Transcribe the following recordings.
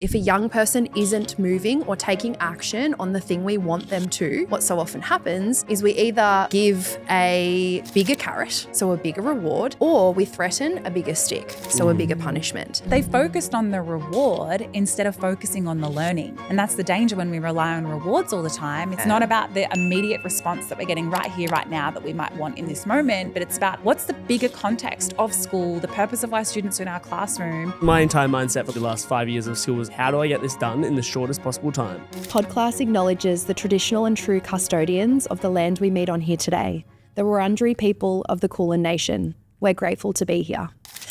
If a young person isn't moving or taking action on the thing we want them to, what so often happens is we either give a bigger carrot, so a bigger reward, or we threaten a bigger stick, so a bigger punishment. They focused on the reward instead of focusing on the learning. And that's the danger when we rely on rewards all the time. It's not about the immediate response that we're getting right here, right now that we might want in this moment, but it's about what's the bigger context of school, the purpose of why students are in our classroom. My entire mindset for the last 5 years of school was, how do I get this done in the shortest possible time? Podclass acknowledges the traditional and true custodians of the land we meet on here today, the Wurundjeri people of the Kulin Nation. We're grateful to be here.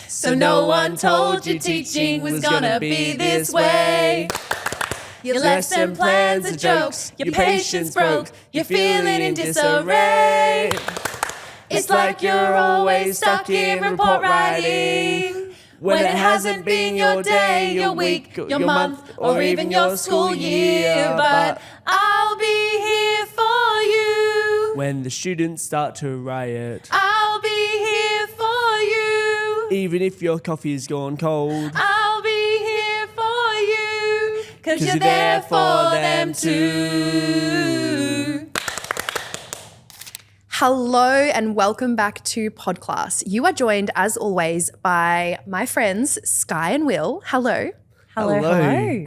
So no one told you teaching was gonna be this way. Your lesson plans are jokes, your patience broke, you're feeling in disarray. It's like you're always stuck in report writing, when it hasn't been your day, your week, your month, or even your school year. But I'll be here for you. When the students start to riot, I'll be here for you. even if your coffee's gone cold, I'll be here for you. 'Cause you're there for them too. Hello and welcome back to Podclass. You are joined, as always, by my friends Skye and Will. Hello. Hello.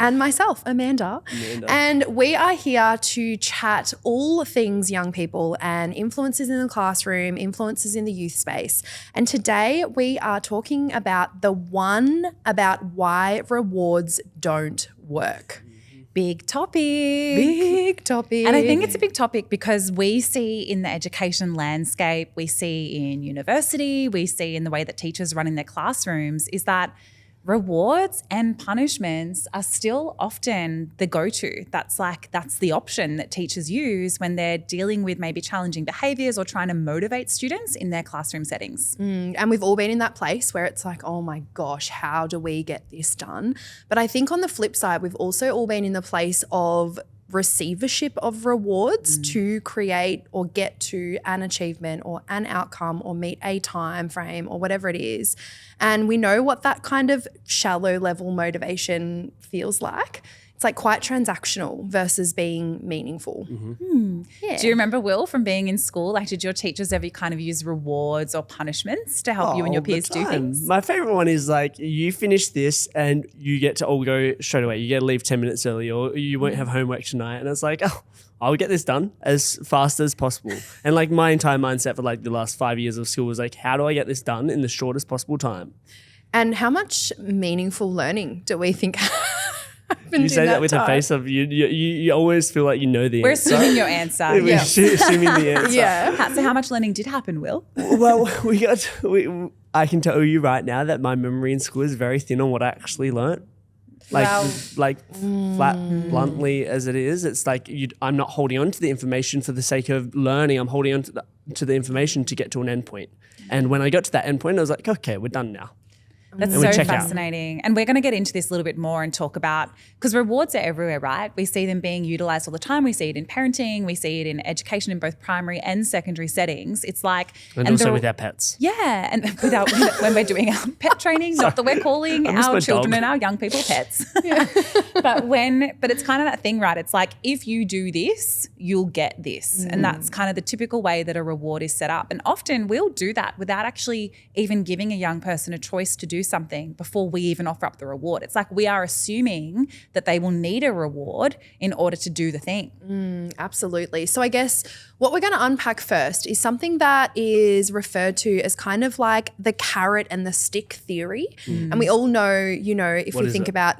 And myself, Amanda. And we are here to chat all things young people and influences in the classroom, influences in the youth space. And today we are talking about about why rewards don't work. Big topic. Big topic. And I think it's a big topic because we see in the education landscape, we see in university, we see in the way that teachers run in their classrooms is that rewards and punishments are still often the go-to. That's the option that teachers use when they're dealing with maybe challenging behaviours or trying to motivate students in their classroom settings. And we've all been in that place where it's like, oh my gosh, how do we get this done? But I think on the flip side, we've also all been in the place of receivership of rewards to create or get to an achievement or an outcome or meet a time frame or whatever it is. And we know what that kind of shallow level motivation feels like. It's like quite transactional versus being meaningful. Yeah. Do you remember, Will, from being in school, like did your teachers ever kind of use rewards or punishments to help you and your peers do things? My favourite one is like, you finish this and you get to all go straight away. You get to leave 10 minutes early or you won't have homework tonight. And it's like, oh, I'll get this done as fast as possible. And like my entire mindset for like the last 5 years of school was like, how do I get this done in the shortest possible time? And how much meaningful learning do we think You say that with a face of you always feel like you know the We're answer. assuming your answer. We're assuming the answer. Yeah. So how much learning did happen, Will? Well, I can tell you right now that my memory in school is very thin on what I actually learnt. Flat, bluntly as it is, it's like I'm not holding on to the information for the sake of learning. I'm holding on to the information to get to an endpoint. And when I got to that endpoint, I was like, okay, we're done now. That's so fascinating. And we're going to get into this a little bit more and talk about, because rewards are everywhere, right? We see them being utilised all the time. We see it in parenting. We see it in education in both primary and secondary settings. It's like... And also with our pets. Yeah. And when we're doing our pet training, not that we're calling our children and our young people pets. But it's kind of that thing, right? It's like, if you do this, you'll get this. And that's kind of the typical way that a reward is set up. And often we'll do that without actually even giving a young person a choice to do something before we even offer up the reward. It's like we are assuming that they will need a reward in order to do the thing. Absolutely. So I guess what we're going to unpack first is something that is referred to as kind of like the carrot and the stick theory. And we all know, if we think about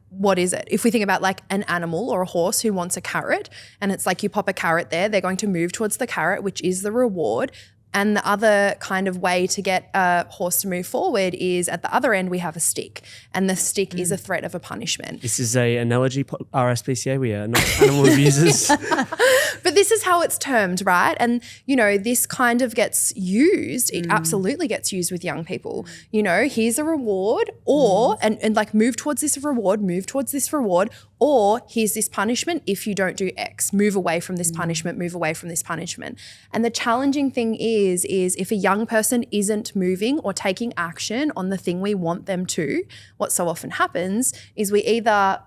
what is it? If we think about like an animal or a horse who wants a carrot, and it's like you pop a carrot there, they're going to move towards the carrot, which is the reward. And the other kind of way to get a horse to move forward is at the other end we have a stick, and the stick is a threat of a punishment. This is a analogy, RSPCA, we are not animal abusers. But this is how it's termed, right? And, this kind of gets used. It absolutely gets used with young people. Here's a reward or, and like move towards this reward, or here's this punishment if you don't do X. Move away from this punishment, move away from this punishment. And the challenging thing is if a young person isn't moving or taking action on the thing we want them to, what so often happens is we either,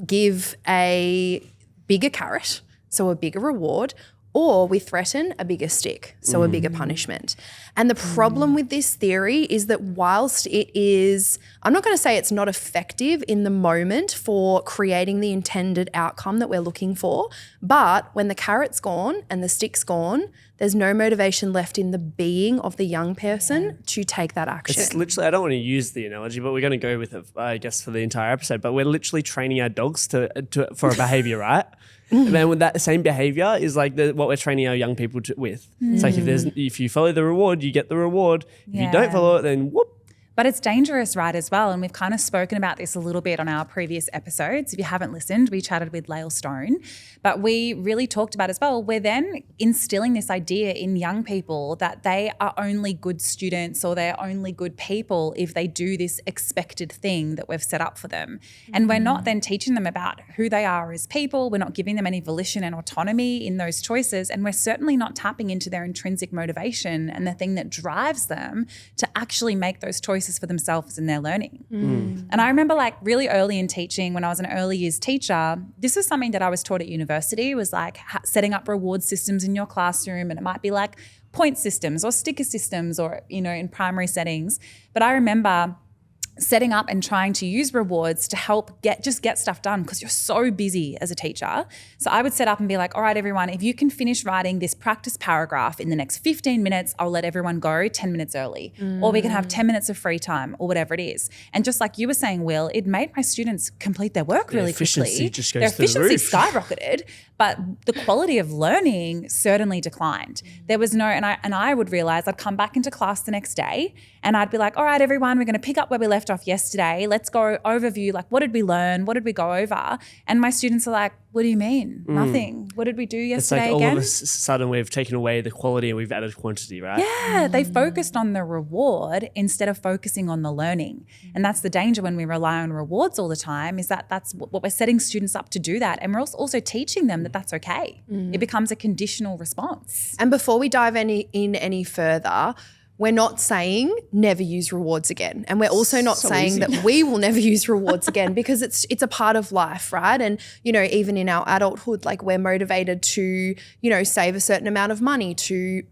give a bigger carrot, so a bigger reward, or we threaten a bigger stick, so a bigger punishment. And the problem with this theory is that whilst it is, I'm not going to say it's not effective in the moment for creating the intended outcome that we're looking for, but when the carrot's gone and the stick's gone, there's no motivation left in the being of the young person to take that action. It's literally, I don't want to use the analogy, but we're going to go with it, I guess, for the entire episode, but we're literally training our dogs for a behavior, right? And then with that same behavior is like what we're training our young people with. It's like if you follow the reward, you get the reward. If you don't follow it, then whoop. But it's dangerous, right, as well. And we've kind of spoken about this a little bit on our previous episodes. If you haven't listened, we chatted with Lael Stone. But we really talked about as well, we're then instilling this idea in young people that they are only good students or they're only good people if they do this expected thing that we've set up for them. And we're not then teaching them about who they are as people. We're not giving them any volition and autonomy in those choices. And we're certainly not tapping into their intrinsic motivation and the thing that drives them to actually make those choices for themselves in their learning. And I remember like really early in teaching, when I was an early years teacher, this is something that I was taught at university, was like setting up reward systems in your classroom. And it might be like point systems or sticker systems or, in primary settings. But I remember setting up and trying to use rewards to help get stuff done because you're so busy as a teacher. So I would set up and be like, all right, everyone, if you can finish writing this practice paragraph in the next 15 minutes, I'll let everyone go 10 minutes early. Or we can have 10 minutes of free time or whatever it is. And just like you were saying, Will, it made my students complete their work really quickly. Just goes their through the roof. efficiency skyrocketed, but the quality of learning certainly declined. There was no, and I would realize I'd come back into class the next day and I'd be like, all right, everyone, we're going to pick up where we left off yesterday. Let's go overview, like, what did we learn? What did we go over? And my students are like, what do you mean? Nothing. What did we do yesterday again? It's like again? all of a sudden we've taken away the quality and we've added quantity, right? Yeah, they focused on the reward instead of focusing on the learning. And that's the danger when we rely on rewards all the time, is that that's what we're setting students up to do that. And we're also teaching them that that's okay. It becomes a conditional response. And before we dive any further, we're not saying never use rewards again. And we're also not saying that we will never use rewards again, because it's a part of life, right? And, even in our adulthood, like we're motivated to, save a certain amount of money to,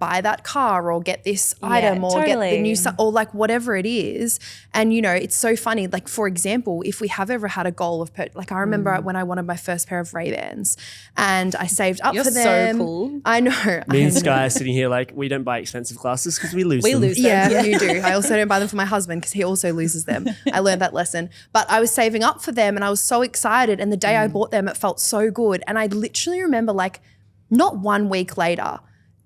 buy that car or get this item or get the new, or like whatever it is. And, it's so funny. Like, for example, if we have ever had a goal of, like I remember when I wanted my first pair of Ray-Bans and I saved up for them. You're so cool. I know. Me and Skye are sitting here like, we don't buy expensive glasses because we lose them. Yeah, you do. I also don't buy them for my husband because he also loses them. I learned that lesson. But I was saving up for them and I was so excited. And the day I bought them, it felt so good. And I literally remember, like, not 1 week later,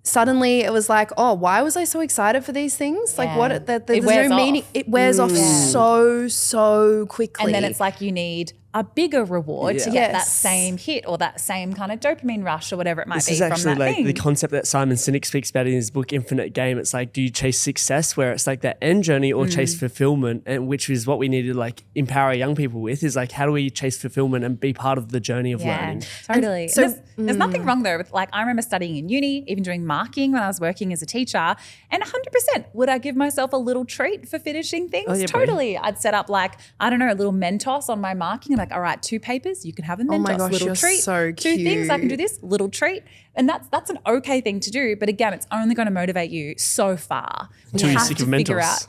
suddenly it was like, oh, why was I so excited for these things? Like, what? There's no meaning. It wears off so quickly. And then it's like you need a bigger reward to get that same hit or that same kind of dopamine rush or whatever it might be from that thing. This is actually like the concept that Simon Sinek speaks about in his book Infinite Game. It's like, do you chase success where it's like that end journey or chase fulfillment? And which is what we need to like empower young people with, is like, how do we chase fulfillment and be part of the journey of learning? Totally. So there's nothing wrong there with, like, I remember studying in uni, even doing marking when I was working as a teacher, and 100% would I give myself a little treat for finishing things? Oh, yeah, totally. I'd set up, like, I don't know, a little Mentos on my marking. I'm like, all right, 2 papers, you can have a Mentos, my gosh, little you're treat. so 2 things, I can do this, little treat. And that's an okay thing to do. But again, it's only going to motivate you so far. Until you're sick of Mentos.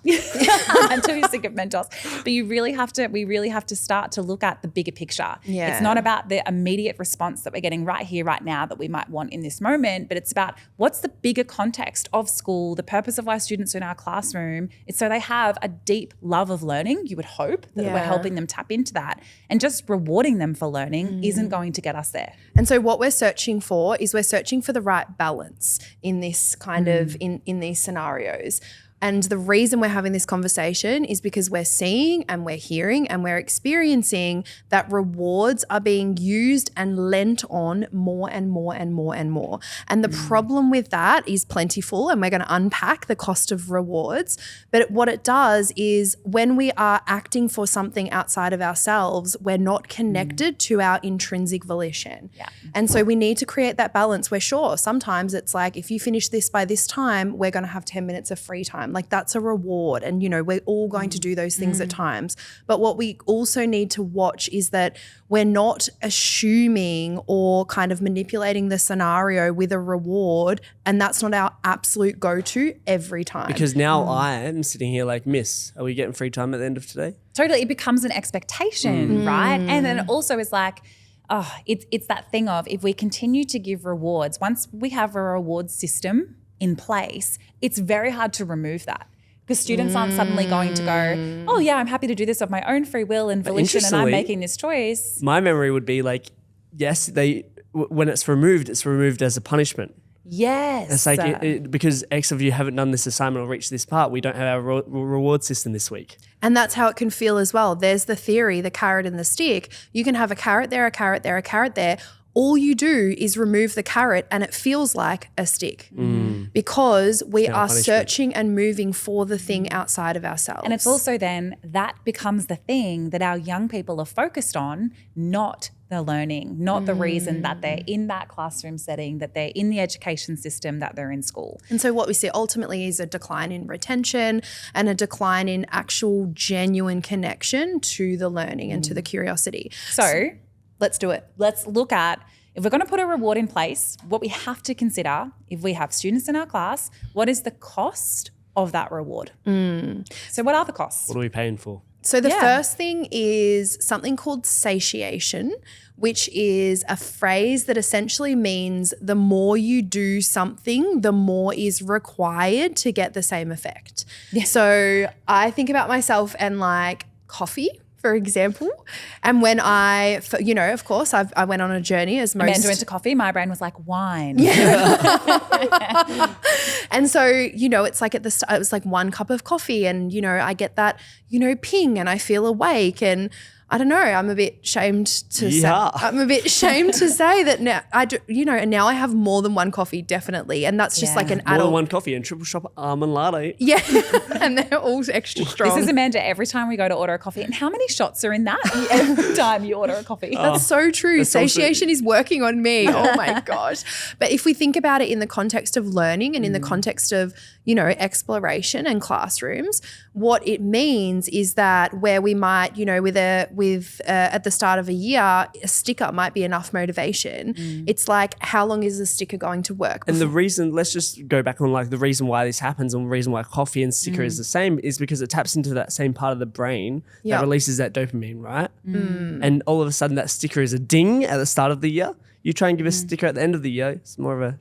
Until you're sick of Mentos. But we really have to start to look at the bigger picture. Yeah. It's not about the immediate response that we're getting right here, right now, that we might want in this moment, but it's about what's the bigger context of school, the purpose of why students are in our classroom. It's so they have a deep love of learning. You would hope that we're helping them tap into that. And just rewarding them for learning isn't going to get us there. And so what we're searching for is we're searching for the right balance in this kind of, in these scenarios. And the reason we're having this conversation is because we're seeing and we're hearing and we're experiencing that rewards are being used and lent on more and more and more and more. And the problem with that is plentiful, and we're going to unpack the cost of rewards. But what it does is when we are acting for something outside of ourselves, we're not connected to our intrinsic volition. Yeah. And so we need to create that balance where sure, sometimes it's like if you finish this by this time, we're going to have 10 minutes of free time. Like that's a reward. And, you know, we're all going to do those things at times. But what we also need to watch is that we're not assuming or kind of manipulating the scenario with a reward, and that's not our absolute go-to every time. Because now I am sitting here like, miss, are we getting free time at the end of today? Totally. It becomes an expectation, right? And then it also is like, it's that thing of if we continue to give rewards, once we have a reward system in place, it's very hard to remove that. Because students aren't suddenly going to go, oh yeah, I'm happy to do this of my own free will and volition and I'm making this choice. My memory would be like, yes, when it's removed as a punishment. Yes. It's like because X of you haven't done this assignment or reached this part, we don't have our reward system this week. And that's how it can feel as well. There's the theory, the carrot and the stick. You can have a carrot there, a carrot there, a carrot there. All you do is remove the carrot and it feels like a stick because we are searching and moving for the thing outside of ourselves. And it's also then that becomes the thing that our young people are focused on, not the learning, not the reason that they're in that classroom setting, that they're in the education system, that they're in school. And so what we see ultimately is a decline in retention and a decline in actual genuine connection to the learning and to the curiosity. So let's do it. Let's look at, if we're going to put a reward in place, what we have to consider, if we have students in our class, what is the cost of that reward? So what are the costs? What are we paying for? So the first thing is something called satiation, which is a phrase that essentially means the more you do something, the more is required to get the same effect. Yeah. So I think about myself and like coffee, for example. And when of course, I went on a journey as most— Amanda went to coffee. My brain was like wine. Yeah. And so, it's like at the start, it was like 1 cup of coffee and, I get that, ping and I feel awake and I don't know, I'm a bit ashamed to say that now I do, and now I have more than 1 coffee, definitely. And that's just like an more adult. than 1 coffee and triple shot almond latte. Yeah. And they're all extra strong. This is Amanda every time we go to order a coffee. And how many shots are in that every time you order a coffee? That's so true. Satiation is working on me. Oh my gosh. But if we think about it in the context of learning and in the context of, exploration and classrooms, what it means is that where we might, at the start of a year, a sticker might be enough motivation. It's like, how long is the sticker going to work? And the reason, let's just go back on like the reason why this happens and the reason why coffee and sticker is the same is because it taps into that same part of the brain that releases that dopamine, right? And all of a sudden that sticker is a ding at the start of the year. You try and give a sticker at the end of the year, it's more of a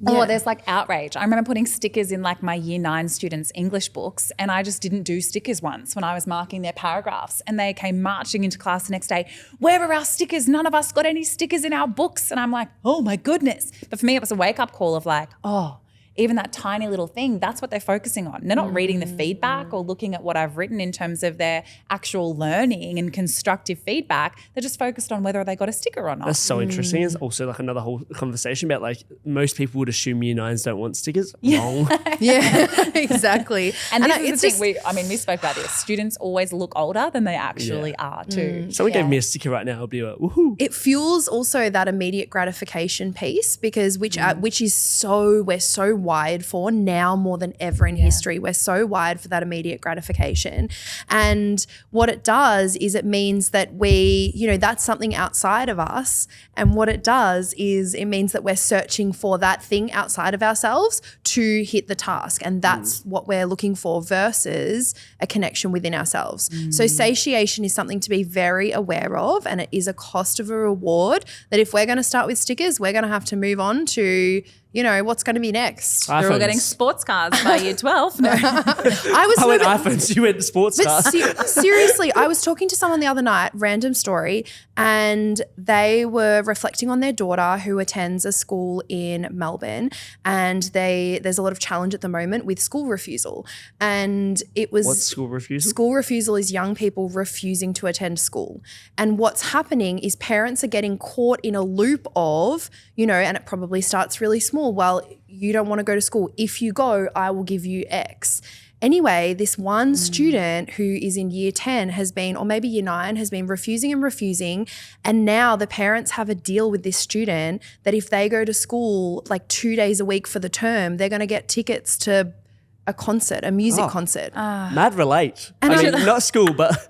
Oh, there's like outrage. I remember putting stickers in like my year 9 students' English books and I just didn't do stickers once when I was marking their paragraphs and they came marching into class the next day. Where are our stickers? None of us got any stickers in our books. And I'm like, oh my goodness. But for me, it was a wake-up call of like, oh, even that tiny little thing, that's what they're focusing on. They're not reading the feedback or looking at what I've written in terms of their actual learning and constructive feedback. They're just focused on whether they got a sticker or not. That's so interesting. It's also like another whole conversation about like most people would assume year 9s don't want stickers. Wrong. Yeah, exactly. And this is the thing, we spoke about this. Students always look older than they actually are too. Someone gave me a sticker right now, I'll be like, woohoo. It fuels also that immediate gratification piece because which is we're so wired for now more than ever in history. We're so wired for that immediate gratification. And what it does is it means that we, that's something outside of us. And what it does is it means that we're searching for that thing outside of ourselves to hit the task. And that's what we're looking for versus a connection within ourselves. So satiation is something to be very aware of, and it is a cost of a reward that if we're going to start with stickers, we're going to have to move on to what's going to be next? iPhones. They're all getting sports cars by year 12. No. I went iPhones, you went sports cars. Seriously, I was talking to someone the other night, random story, and they were reflecting on their daughter who attends a school in Melbourne, and there's a lot of challenge at the moment with school refusal. And it was... What's school refusal? School refusal is young people refusing to attend school. And what's happening is parents are getting caught in a loop of, and it probably starts really small. Well, you don't want to go to school. If you go, I will give you X. Anyway, this one student who is in year 10 has been, or maybe year 9, has been refusing. And now the parents have a deal with this student that if they go to school like 2 days a week for the term, they're going to get tickets to a concert, a music concert. Mad relate. Not school, but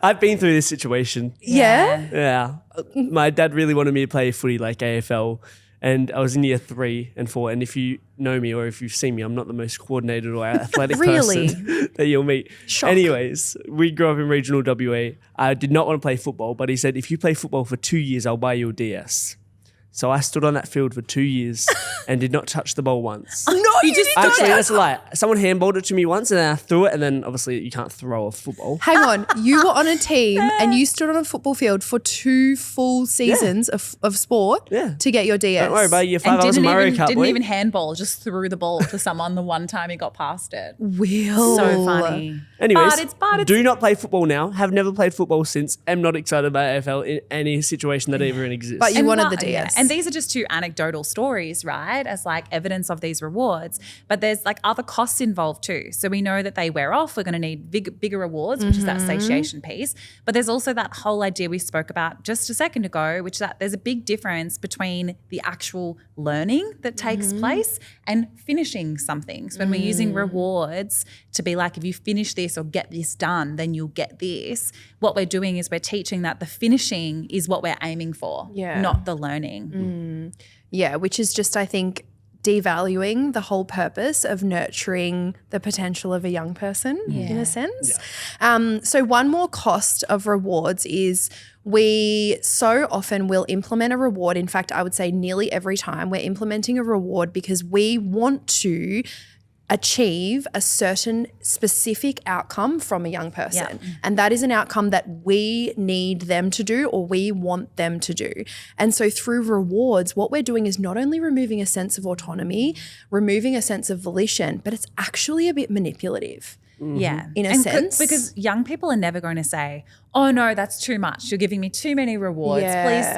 I've been through this situation. Yeah? Yeah. My dad really wanted me to play footy like AFL. And I was in year 3 and 4. And if you know me or if you've seen me, I'm not the most coordinated or athletic person that you'll meet. Shock. Anyways, we grew up in regional WA. I did not want to play football, but he said, if you play football for 2 years, I'll buy you a DS. So I stood on that field for 2 years and did not touch the ball once. No, you just Actually, that's a lie. Someone handballed it to me once and then I threw it, and then obviously you can't throw a football. Hang on, you were on a team and you stood on a football field for 2 full seasons of sport to get your DS. Don't worry about year 5. I was a Mario Kart didn't boy. even handball, just threw the ball to someone the one time he got past it. Will. So funny. Anyways, but it's do not play football now. Have never played football since. Am not excited about AFL in any situation that even exists. But you wanted the DS. Yeah. And these are just 2 anecdotal stories, right? As like evidence of these rewards. But there's like other costs involved too. So we know that they wear off. We're going to need bigger rewards, which is that satiation piece. But there's also that whole idea we spoke about just a second ago, which is that there's a big difference between the actual learning that takes place and finishing something. So when we're using rewards to be like, if you finish this or get this done, then you'll get this. What we're doing is we're teaching that the finishing is what we're aiming for, not the learning. Yeah, which is just, I think, devaluing the whole purpose of nurturing the potential of a young person in a sense. So one more cost of rewards is we so often will implement a reward. In fact, I would say nearly every time we're implementing a reward because we want to achieve a certain specific outcome from a young person. And that is an outcome that we need them to do or we want them to do. And so through rewards, what we're doing is not only removing a sense of autonomy, removing a sense of volition, but it's actually a bit manipulative. Yeah. In a sense. Because young people are never going to say, oh no, that's too much. You're giving me too many rewards.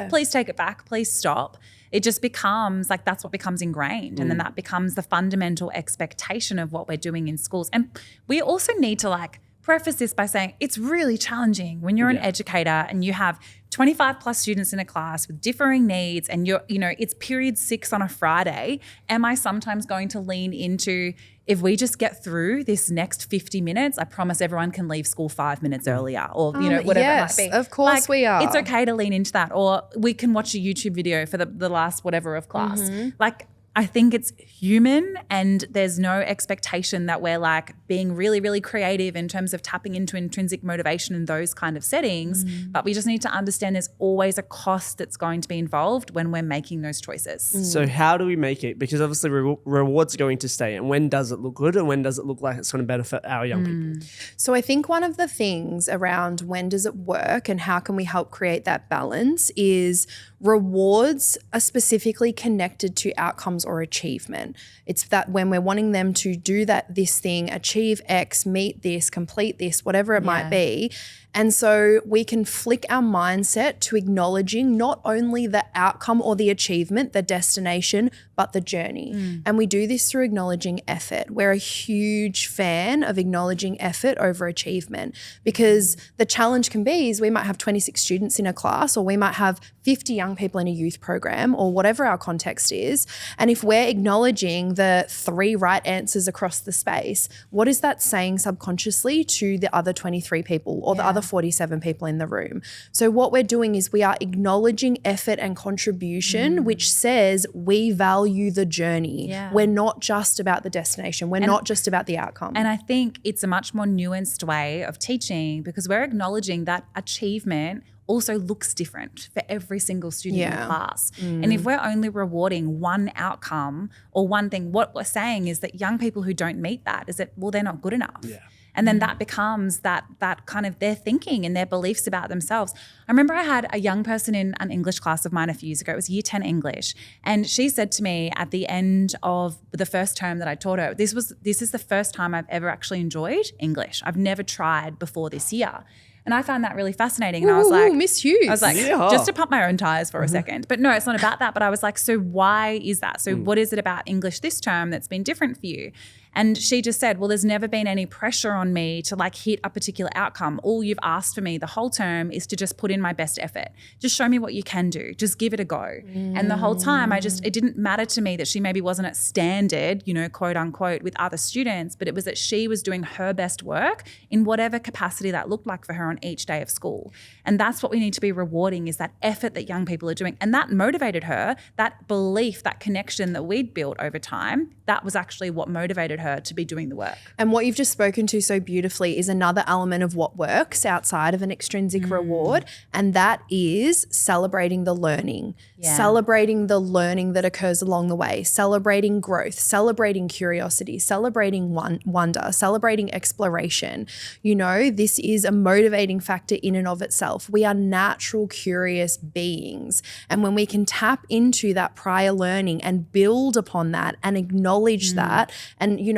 Please take it back. Please stop. It just becomes like that's what becomes ingrained. And then that becomes the fundamental expectation of what we're doing in schools. And we also need to like preface this by saying it's really challenging when you're an educator and you have 25 plus students in a class with differing needs and it's period 6 on a Friday. Am I sometimes going to lean into, if we just get through this next 50 minutes, I promise everyone can leave school 5 minutes earlier or, whatever yes, it might be. Of course we are. It's okay to lean into that, or we can watch a YouTube video for the last whatever of class. Like, I think it's human and there's no expectation that we're like being really, really creative in terms of tapping into intrinsic motivation in those kind of settings. But we just need to understand there's always a cost that's going to be involved when we're making those choices. So how do we make it? Because obviously rewards are going to stay. And when does it look good and when does it look like it's going to benefit our young people? So I think one of the things around when does it work and how can we help create that balance is rewards are specifically connected to outcomes or achievement. It's that when we're wanting them to do this thing, achieve X, meet this, complete this, whatever it might be. And so we can flick our mindset to acknowledging not only the outcome or the achievement, the destination, but the journey. And we do this through acknowledging effort. We're a huge fan of acknowledging effort over achievement because the challenge can be is we might have 26 students in a class or we might have 50 young people in a youth program or whatever our context is. And if we're acknowledging the 3 right answers across the space, what is that saying subconsciously to the other 23 people or the other 47 people in the room? So what we're doing is we are acknowledging effort and contribution, which says we value the journey. We're not just about the destination. We're not just about the outcome. And I think it's a much more nuanced way of teaching because we're acknowledging that achievement also looks different for every single student in the Yeah. class. And if we're only rewarding one outcome or one thing, what we're saying is that young people who don't meet that is that, well, they're not good enough. Yeah. And then that becomes that kind of their thinking and their beliefs about themselves. I remember I had a young person in an English class of mine a few years ago. It was year 10 English. And she said to me at the end of the first term that I taught her, this is the first time I've ever actually enjoyed English. I've never tried before this year. And I found that really fascinating. And I was like, Miss Hughes. I was like, Yeah. just to pump my own tires for a second. But no, it's not about that. But I was like, so why is that? So what is it about English this term that's been different for you? And she just said, well, there's never been any pressure on me to like hit a particular outcome. All you've asked for me the whole term is to just put in my best effort. Just show me what you can do. Just give it a go. And the whole time it didn't matter to me that she maybe wasn't at standard, quote unquote, with other students, but it was that she was doing her best work in whatever capacity that looked like for her on each day of school. And that's what we need to be rewarding, is that effort that young people are doing. And that motivated her, that belief, that connection that we'd built over time, that was actually what motivated her to be doing the work. And what you've just spoken to so beautifully is another element of what works outside of an extrinsic reward, and that is celebrating the learning, celebrating the learning that occurs along the way, celebrating growth, celebrating curiosity, celebrating wonder, celebrating exploration. This is a motivating factor in and of itself. We are natural, curious beings. And when we can tap into that prior learning and build upon that and acknowledge that and,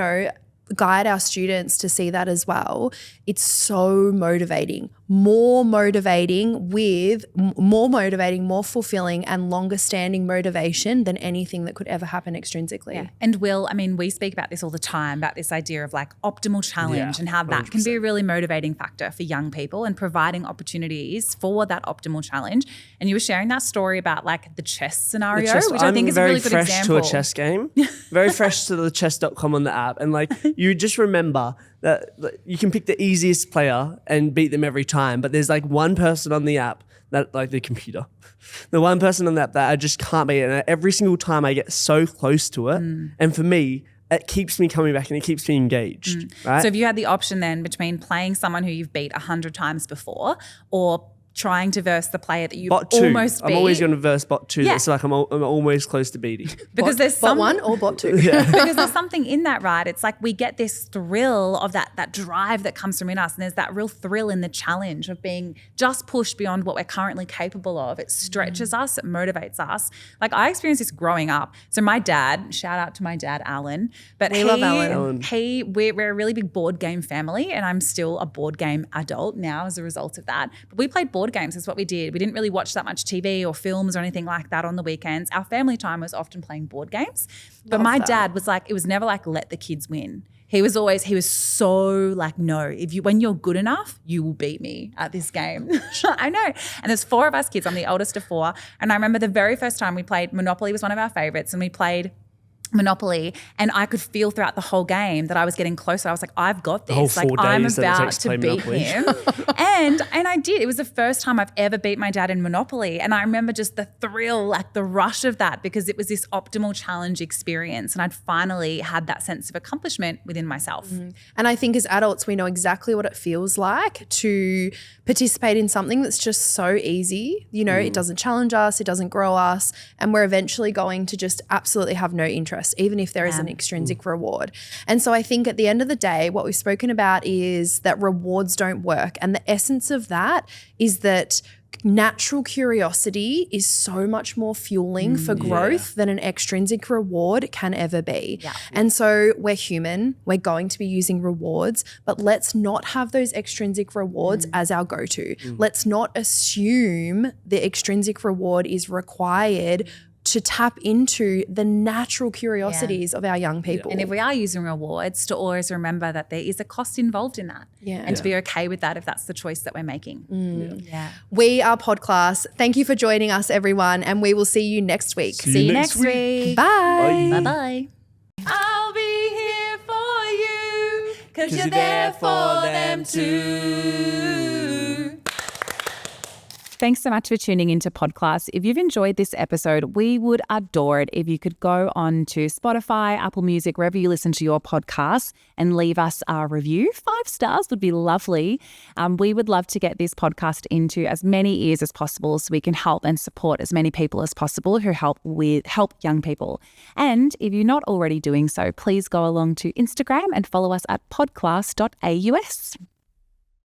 guide our students to see that as well, it's so motivating. More motivating, more fulfilling and longer standing motivation than anything that could ever happen extrinsically. Yeah. And we speak about this all the time, about this idea of like optimal challenge and how that 100%. Can be a really motivating factor for young people and providing opportunities for that optimal challenge. And you were sharing that story about like the chess scenario, which I think is a really good example. I'm very fresh to a chess game, very fresh to the chess.com on the app. And like you just remember that you can pick the easiest player and beat them every time, but there's like one person on the app that, like the computer, the one person on the app that I just can't beat, and every single time I get so close to it, and for me, it keeps me coming back and it keeps me engaged. Right? So if you had the option then between playing someone who you've beat 100 times before or trying to verse the player that you've almost beat. I'm always going to verse bot 2. Yeah. That's like I'm almost close to beating. Because there's bot 1 or bot 2. Because there's something in that, right? It's like we get this thrill of that drive that comes from in us, and there's that real thrill in the challenge of being just pushed beyond what we're currently capable of. It stretches us, it motivates us. Like I experienced this growing up. So my dad, shout out to my dad, Alan. But we love Alan. We're a really big board game family, and I'm still a board game adult now as a result of that. But we played board games is what we did. We didn't really watch that much TV or films or anything like that on the weekends. Our family time was often playing board games. But my dad was like, it was never like, let the kids win. He was so like, no, when you're good enough, you will beat me at this game. I know. And there's 4 of us kids. I'm the oldest of 4. And I remember the very first time we played Monopoly was one of our favorites, and we played Monopoly, and I could feel throughout the whole game that I was getting closer. I was like, I've got this. Like I'm about to beat him. and I did. It was the first time I've ever beat my dad in Monopoly. And I remember just the thrill, like the rush of that, because it was this optimal challenge experience. And I'd finally had that sense of accomplishment within myself. And I think as adults, we know exactly what it feels like to participate in something that's just so easy. It doesn't challenge us, it doesn't grow us, and we're eventually going to just absolutely have no interest, even if there is an extrinsic reward. And so I think at the end of the day, what we've spoken about is that rewards don't work. And the essence of that is that natural curiosity is so much more fueling for growth than an extrinsic reward can ever be. Yeah. And so we're human, we're going to be using rewards, but let's not have those extrinsic rewards as our go-to. Let's not assume the extrinsic reward is required to tap into the natural curiosities of our young people. And if we are using rewards, to always remember that there is a cost involved in that. And to be okay with that if that's the choice that we're making. We are Podclass. Thank you for joining us, everyone, and we will see you next week. See you next week. Bye. Bye-bye. I'll be here for you, 'cause you're there for them too. Thanks so much for tuning into Podclass. If you've enjoyed this episode, we would adore it if you could go on to Spotify, Apple Music, wherever you listen to your podcasts, and leave us a review. 5 stars would be lovely. We would love to get this podcast into as many ears as possible so we can help and support as many people as possible who help young people. And if you're not already doing so, please go along to Instagram and follow us at podclass.aus.